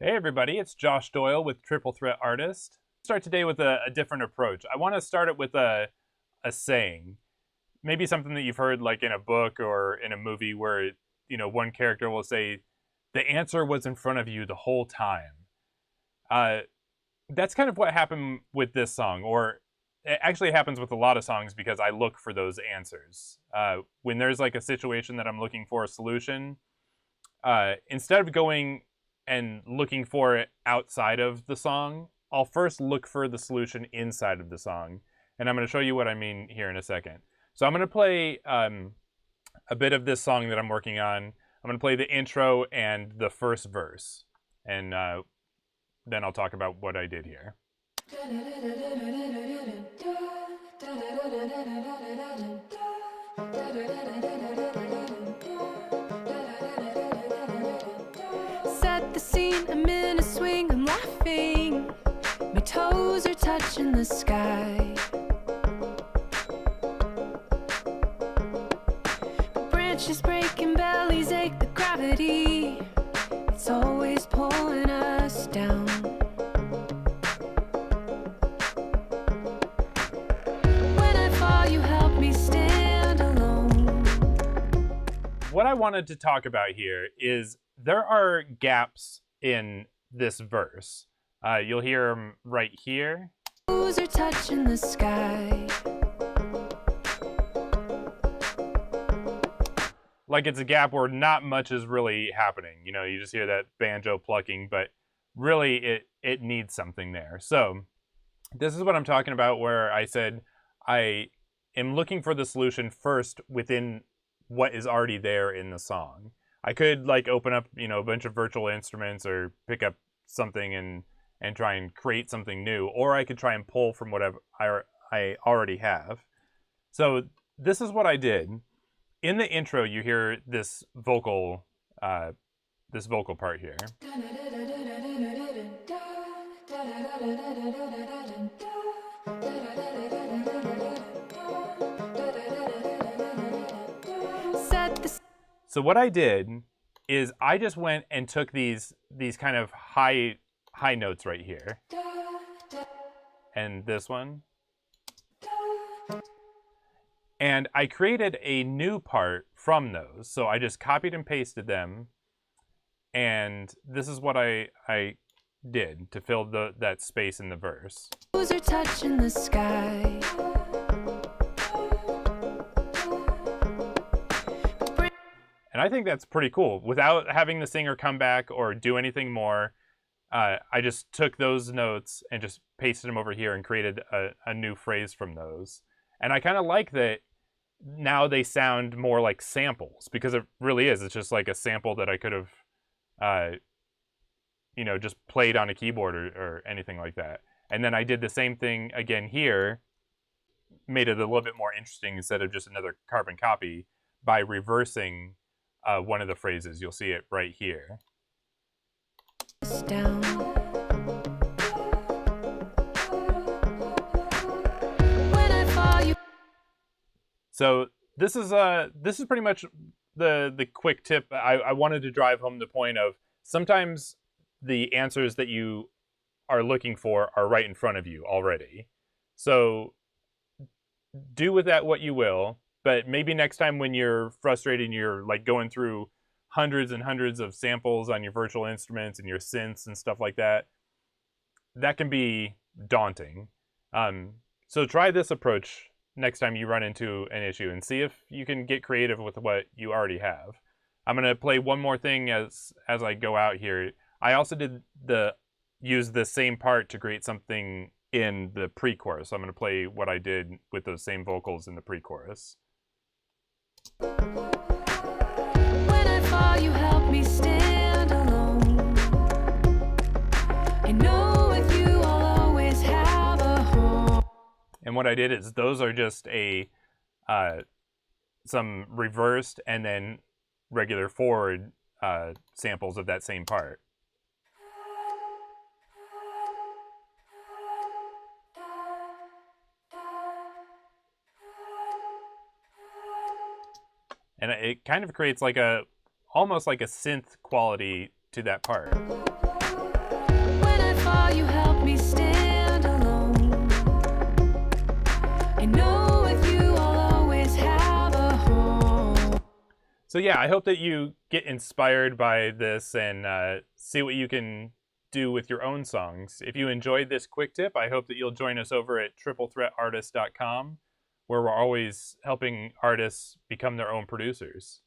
Hey everybody, it's Josh Doyle with Triple Threat Artist. Start today with a different approach. I want to start it with a saying. Maybe something that you've heard like in a book or in a movie where, one character will say, the answer was in front of you the whole time. Uh, that's kind of what happened with this song, or it actually happens with a lot of songs because I look for those answers. When there's like a situation that I'm looking for a solution, instead of going and looking for it outside of the song, I'll first look for the solution inside of the song. And I'm going to show you what I mean here in a second. So I'm going to play a bit of this song that I'm working on. I'm going to play the intro and the first verse. And then I'll talk about what I did here. Set the scene, I'm in a swing, I'm laughing. My toes are touching the sky. Branches breaking, bellies ache, the gravity, it's always pulling us down. When I fall, you help me stand alone. What I wanted to talk about here is there are gaps in this verse. You'll hear them right here. Toes are touching the sky. Like it's a gap where not much is really happening. You just hear that banjo plucking, but really it needs something there. So this is what I'm talking about, where I said I am looking for the solution first within what is already there in the song. I could like open up, a bunch of virtual instruments or pick up something and try and create something new, or I could try and pull from whatever I already have. So this is what I did. In the intro, you hear this vocal part here. So what I did is I just went and took these kind of high notes right here, and this one. And I created a new part from those. So I just copied and pasted them. And this is what I did to fill that space in the verse. Toes are touching the sky. And I think that's pretty cool. Without having the singer come back or do anything more, I just took those notes and just pasted them over here and created a new phrase from those. And I kind of like that now they sound more like samples, because it really is. It's just like a sample that I could have, just played on a keyboard or anything like that. And then I did the same thing again here, made it a little bit more interesting instead of just another carbon copy by reversing one of the phrases. You'll see it right here. Down. So this is pretty much the quick tip. I wanted to drive home the point of sometimes the answers that you are looking for are right in front of you already. So do with that what you will, but maybe next time when you're frustrated and you're like going through hundreds and hundreds of samples on your virtual instruments and your synths and stuff like that, that can be daunting. So try this approach next time you run into an issue and see if you can get creative with what you already have. I'm going to play one more thing as I go out here. I also did use the same part to create something in the pre-chorus. So I'm going to play what I did with those same vocals in the pre-chorus. When I fall, you help me stand alone. I know with you I'll always have a home. And what I did is those are just some reversed and then regular forward samples of that same part. And it kind of creates like almost like a synth quality to that part. we stand alone. I know with you I'll always have a home. So yeah, I hope that you get inspired by this and see what you can do with your own songs. If you enjoyed this quick tip, I hope that you'll join us over at triplethreatartist.com, where we're always helping artists become their own producers.